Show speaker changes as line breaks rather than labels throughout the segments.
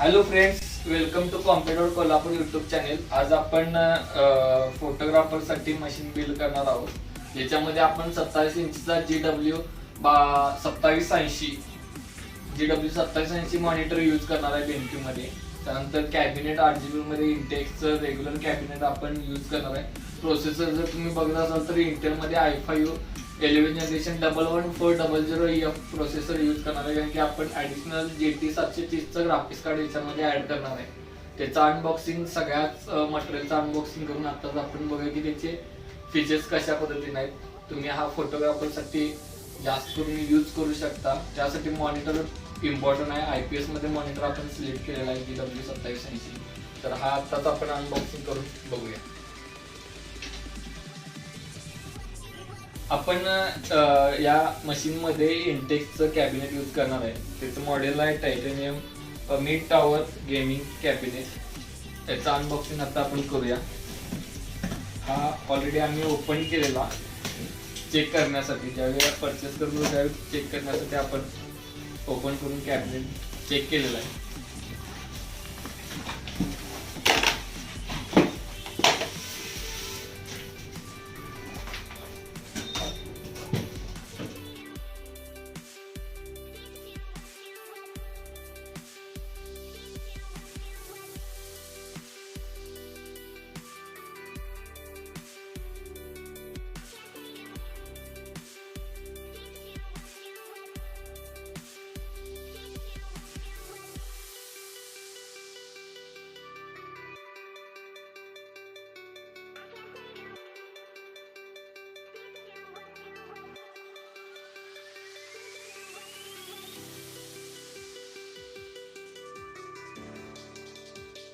Hello friends, welcome to computer Kolhapur YouTube channel. आज आपण photographer साठी मशीन बिल्ड करणार आहोत. याच्यामध्ये आपण 27 इंचचा GW 2780 मॉनिटर यूज करणार आहे बेंक्यू मध्ये. त्यानंतर कॅबिनेट RGB मध्ये इंटेक्सचं रेग्युलर कॅबिनेट आपण यूज करणार आहे. प्रोसेसर जर तुम्ही बघत असाल तर इंटेल मध्ये i5 11 generation 11400F processor use करणार आहे, कारण की आपण ऍडिशनल GT 730 ग्राफिक्स कार्ड याच्यामध्ये ऍड करणार आहे. त्याचं अनबॉक्सिंग सगळ्याच मटेरियलचं अनबॉक्सिंग करून आताच आपण बघूया की त्याचे फीचर्स कशा पद्धतीने आहेत. तुम्ही हा फोटोग्राफरसाठी जास्त करून यूज करू शकता. त्यासाठी मॉनिटर इम्पॉर्टंट आहे. IPS मध्ये मॉनिटर आपण सिलेक्ट केलेला आहे GW 2780. तर हा आताच आपण अनबॉक्सिंग करून बघूया. आपण या मशीन मध्ये इंटेक्सचं कॅबिनेट यूज करणार आहे. त्याचं मॉडेल आहे titanium mid tower gaming cabinet. याचं अनबॉक्सिंग आता आपण करूया. हा ऑलरेडी आम्ही ओपन केलेला चेक करण्यासाठी, ज्यावेळी परचेस करतो त्यावेळी चेक करण्यासाठी आपण ओपन करून कॅबिनेट चेक केलेला आहे.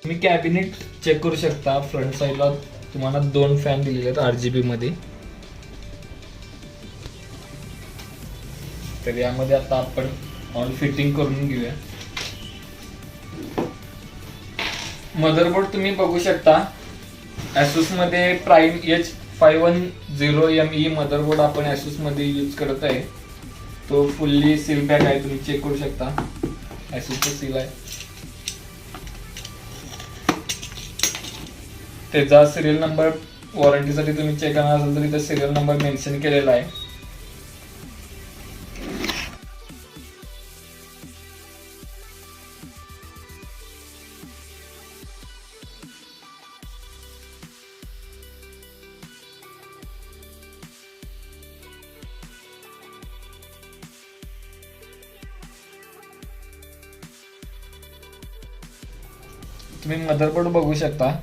तुम्ही कॅबिनेट चेक करू शकता. फ्रंट साइडला तुम्हाला 2 फॅन दिलेले आहेत RGB मध्ये. तर यामध्ये आता आपण ऑल फिटिंग करून घेऊया. मदरबोर्ड तुम्ही बघू शकता. Asus मध्ये प्राइम H510ME मदरबोर्ड आपण Asus मध्ये यूज करत आहे. तो फुल्ली सील पॅक आहे, तुम्ही चेक करू शकता. Asus चं सील आहे. त्याचा सिरियल नंबर वॉरंटीसाठी तुम्ही चेक करणार असाल तर इथे सिरियल नंबर मेन्शन केलेला आहे. तुम्ही मदरबोर्ड बघू शकता.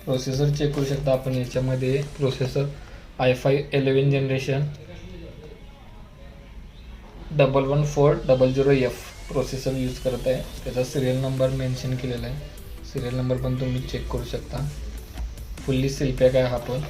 प्रोसेसर चेक करू शकता आपण. याच्यामध्ये processor i5 11 generation 11400F processor use करत आहे. त्याचा सिरियल नंबर मेन्शन केलेला आहे. सिरियल नंबर पण तुम्ही चेक करू शकता. फुल्ली सील पॅक आहे हा पण.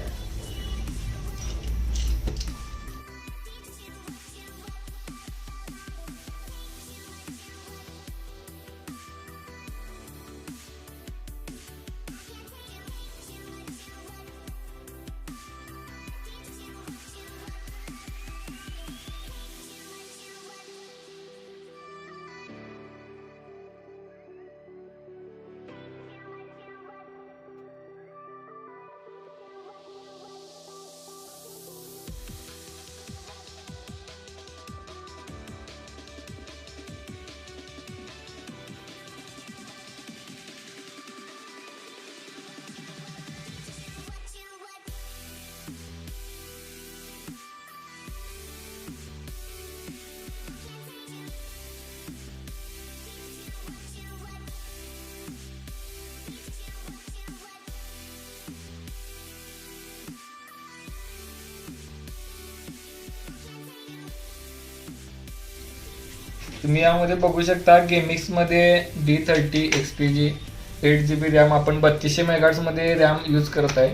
तुम्ही यामध्ये बघू शकता गेमिक्स मध्ये D30 XPG 8GB रॅम आपण 3200 MHz मध्ये रॅम यूज करत आहे.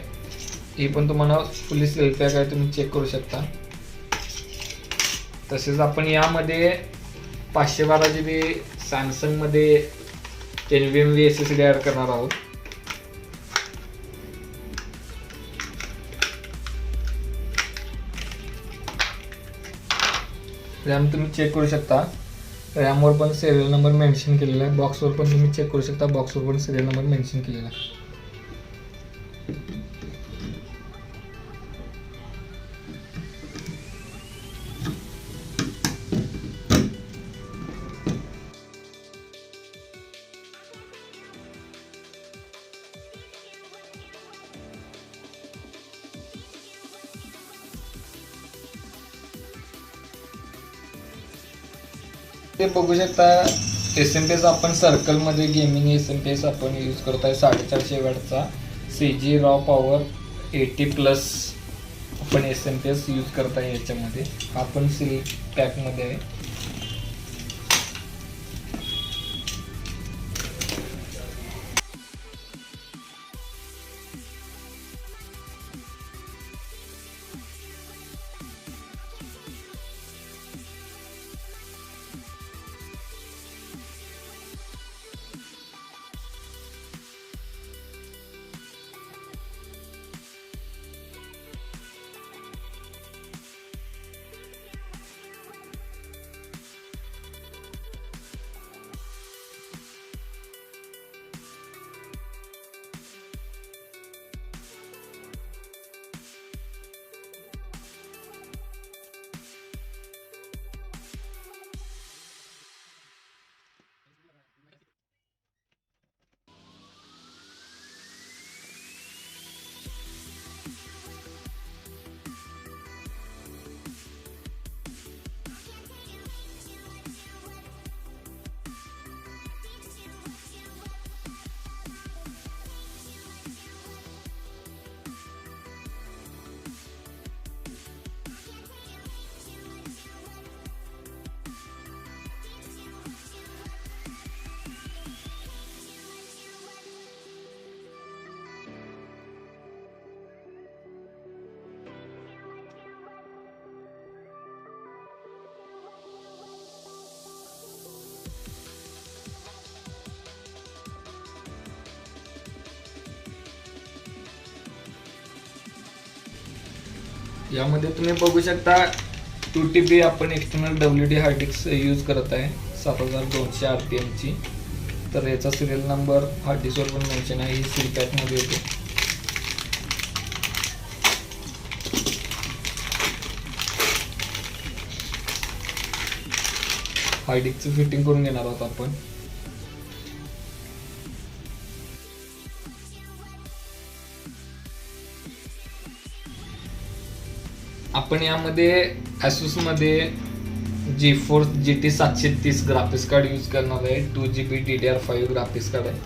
ही पण तुम्हाला फुल्ली सील पॅक आहे, तुम्ही चेक करू शकता. तसेच आपण यामध्ये 512GB सॅमसंग मध्ये NVMe SSD ऍड करणार आहोत. रॅम तुम्ही चेक करू शकता, रॅमवर पण सिरियल नंबर मेन्शन केलेला आहे, बॉक्सवर पण तुम्ही चेक करू शकता, बॉक्सवर पण सिरियल नंबर मेन्शन केलेला आहे. ते बघू शकता SMP आपण सर्कलमध्ये गेमिंग SMP आपण यूज करत आहे 450 वॅटचा CG रॉ पॉवर 80+ आपण SMP यूज करत आहे. याच्यामध्ये आपण सील पॅकमध्ये आहे. यामध्ये तुम्ही बघू शकता 2TB आपण external WD hard disk use करत आहे 7200 RPM ची. तर याचा सिरियल नंबर हार्ड डिस्कवर पण मेन्शन आहे. ही सील पॅकमध्ये येते. हार्ड डिस्कचं फिटिंग करून घेणार आहोत आपण. आपण यामध्ये Asus मध्ये GeForce GT 730 graphics card use करणार आहे. 2GB DDR5 ग्राफिक्स कार्ड आहे.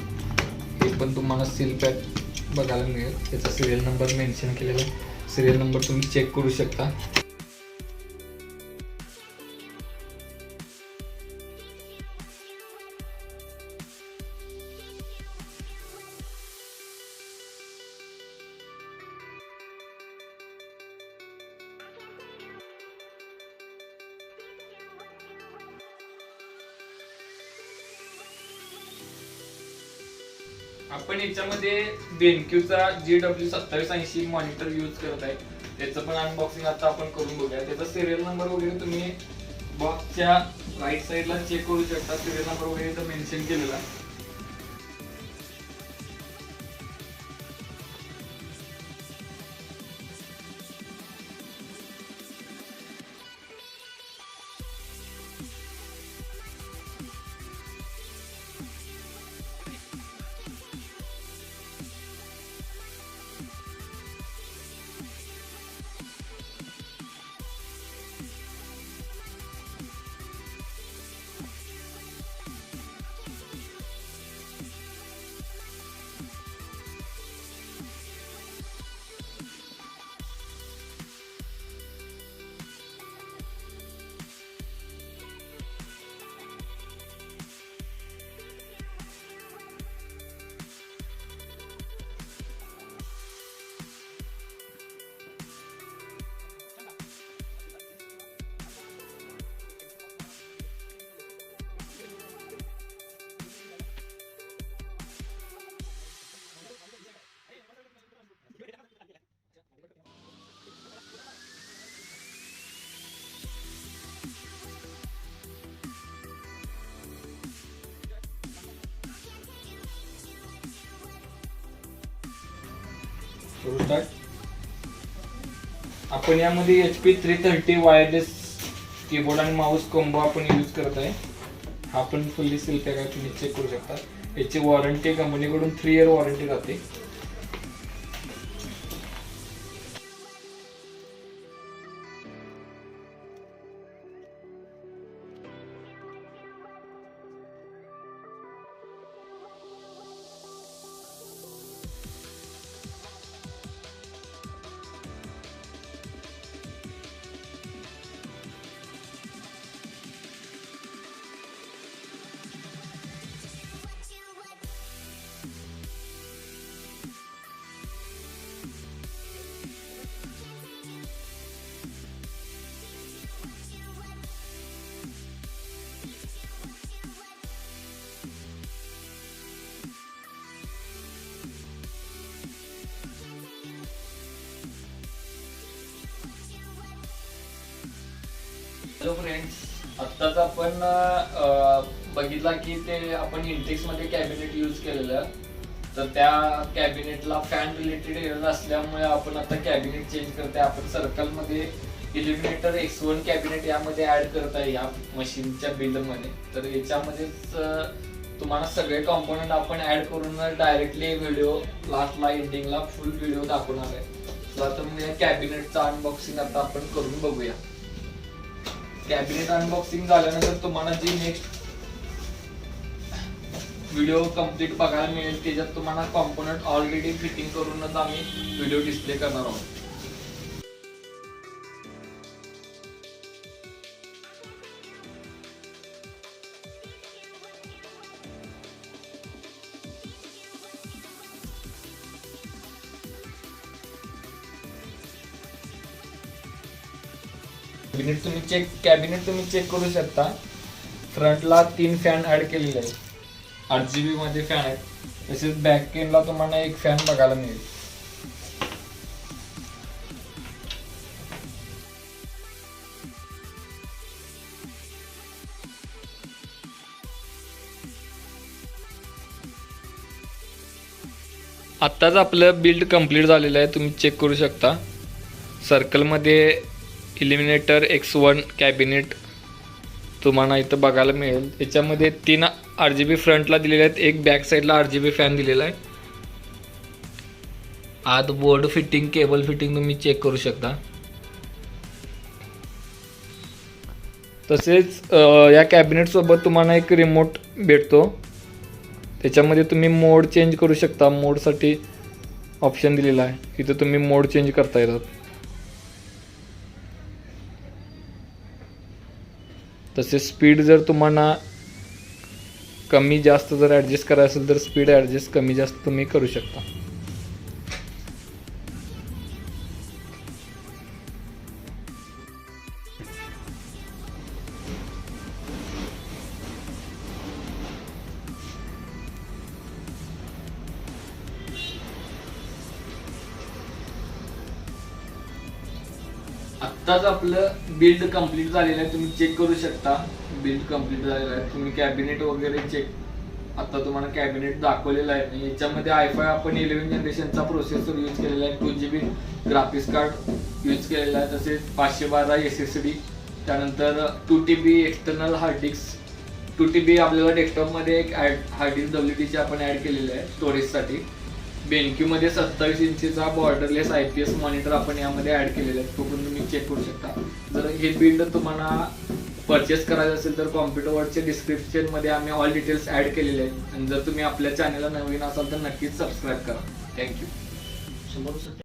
हे पण तुम्हाला सील पॅक बघायला मिळेल. त्याचा सिरियल नंबर मेन्शन केलेला आहे. सिरियल नंबर तुम्ही चेक करू शकता. आपण याच्यामध्ये BenQ चा GW2780 मॉनिटर यूज करत आहे. त्याचं पण अनबॉक्सिंग आता आपण करून बघूया. त्याचा सिरियल नंबर वगैरे तुम्ही बॉक्सच्या राईट साईडला चेक करू शकता. सिरियल नंबर वगैरे इथं मेन्शन केलेला आहे. करू स्टार्ट. आपण यामध्ये HP 330 वायरलेस कीबोर्ड आणि माऊस कॉम्बो आपण यूज करत आहे. हा पण फुल्ली सेल्फ आहे, तुम्ही चेक करू शकता. याची वॉरंटी कंपनीकडून 3 इयर वॉरंटी राहते. हॅलो फ्रेंड्स, आत्ताच आपण बघितला की ते आपण इंटेक्स मध्ये कॅबिनेट यूज केलेलं. तर त्या कॅबिनेटला फॅन रिलेटेड एरर असल्यामुळे आपण आता कॅबिनेट चेंज करते. आपण सर्कल मध्ये इल्युमिनेटर X1 कॅबिनेट यामध्ये ऍड करत आहे या मशीनच्या बिल्ड मध्ये. तर याच्यामध्येच तुम्हाला सगळे कॉम्पोनंट आपण ऍड करून डायरेक्टली व्हिडिओ लास्टला एंडिंगला फुल व्हिडिओ दाखवणार आहे. तर आता मग या कॅबिनेटचं अनबॉक्सिंग आता आपण करून बघूया. कॅबिनेट अनबॉक्सिंग झाल्यानंतर तुम्हाला जी नेक्स्ट व्हिडिओ कंप्लीट बघायला मिळेल त्याच्यात तुम्हाला कॉम्पोनंट ऑलरेडी फिटिंग करूनच आम्ही व्हिडिओ डिस्प्ले करणार आहोत. कॅबिनेट तुम्ही चेक करू शकता. फ्रंटला 3 फॅन ऍड केलेले आहेत. 8GB मध्ये फॅन आहेत. तसेच बॅक एंडला तुम्हाला एक फॅन बघायला मिळेल. आत्ताच आपलं बिल्ड कंप्लीट झालेलं आहे, तुम्ही चेक करू शकता. सर्कलमध्ये इल्युमिनेटर X1 कॅबिनेट तुम्हाला इथं बघायला मिळेल. याच्यामध्ये 3 RGB फ्रंटला दिलेले आहेत, एक बॅक साईडला RGB फॅन दिलेला आहे. आत बोर्ड फिटिंग, केबल फिटिंग तुम्ही चेक करू शकता. तसेच या कॅबिनेट सोबत तुम्हाला एक रिमोट भेटतो. त्याच्यामध्ये तुम्ही मोड चेंज करू शकता. मोडसाठी ऑप्शन दिलेला आहे, इथं तुम्ही मोड चेंज करता येतात. तसे स्पीड जर तुम्हाला कमी जास्त जर ॲडजस्ट करायचं असेल तर स्पीड ॲडजस्ट कमी जास्त तुम्ही करू शकता. आत्ताच आपलं बिल्ड कंप्लीट झालेलं आहे, तुम्ही चेक करू शकता. बिल्ड कंप्लीट झालेलं आहे. तुम्ही कॅबिनेट वगैरे चेक, आता तुम्हाला कॅबिनेट दाखवलेलं आहे. याच्यामध्ये i5 आपण 11 जनरेशनचा प्रोसेसर यूज केलेला आहे. 2GB ग्राफिक्स कार्ड यूज केलेला आहे. तसेच 512 SSD, त्यानंतर 2TB external hard disk. 2TB आपल्याला डेस्कटॉपमध्ये एक हार्ड डिस्क WD आपण ऍड केलेलं आहे स्टोरेजसाठी. BenQ मध्ये 27 इंचीचा बॉर्डरलेस IPS मॉनिटर आपण यामध्ये ऍड केलेला आहे, तो पण तुम्ही चेक करू शकता. जर हे बिल्ड तुम्हाला परचेस करायचं असेल तर कॉम्प्युटर वर्ल्डच्या डिस्क्रिप्शन मध्ये आम्ही ऑल डिटेल्स ऍड केलेले आहेत. आणि जर तुम्ही आपल्या चॅनलला नवीन असाल तर नक्कीच सबस्क्राईब करा. थँक्यू.